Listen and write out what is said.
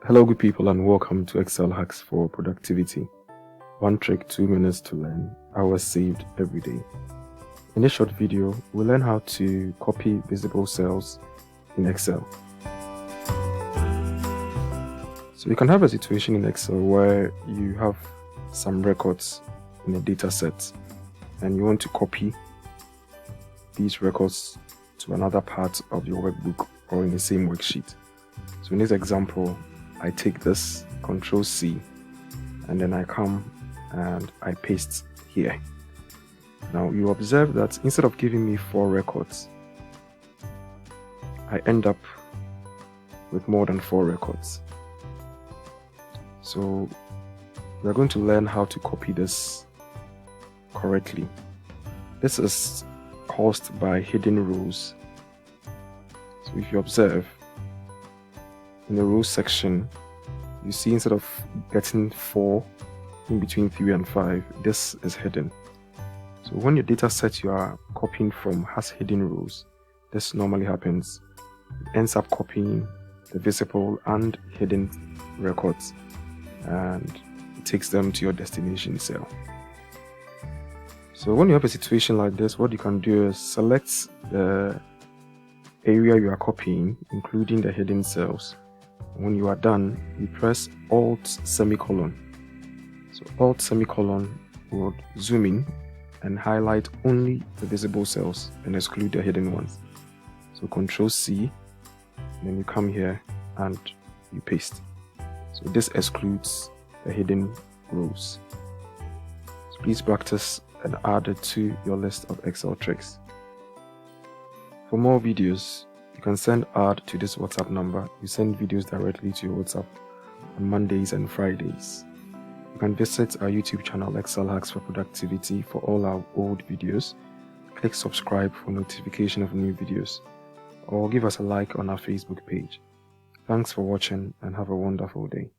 Hello good people and welcome to Excel Hacks for Productivity. One trick, 2 minutes to learn, hours saved every day. In this short video, we'll learn how to copy visible cells in Excel. So you can have a situation in Excel where you have some records in a data set and you want to copy these records to another part of your workbook or in the same worksheet. So in this example, I take this, Ctrl C, and then I come and I paste here. Now you observe that instead of giving me 4 records, I end up with more than 4 records. So we're going to learn how to copy this correctly. This is caused by hidden rows. So if you observe, in the rows section, you see instead of getting 4 in between 3 and 5, this is hidden. So when your data set you are copying from has hidden rows, this normally happens. It ends up copying the visible and hidden records and it takes them to your destination cell. So when you have a situation like this, what you can do is select the area you are copying, including the hidden cells. When you are done, you press Alt semicolon. So Alt semicolon will zoom in and highlight only the visible cells and exclude the hidden ones. So Ctrl C, and then you come here and you paste. So this excludes the hidden rows. So please practice and add it to your list of Excel tricks. For more videos, you can send ad to this WhatsApp number. You send videos directly to your WhatsApp on Mondays and Fridays. You can visit our YouTube channel Excel Hacks for Productivity for all our old videos. Click subscribe for notification of new videos, or give us a like on our Facebook page. Thanks for watching and have a wonderful day.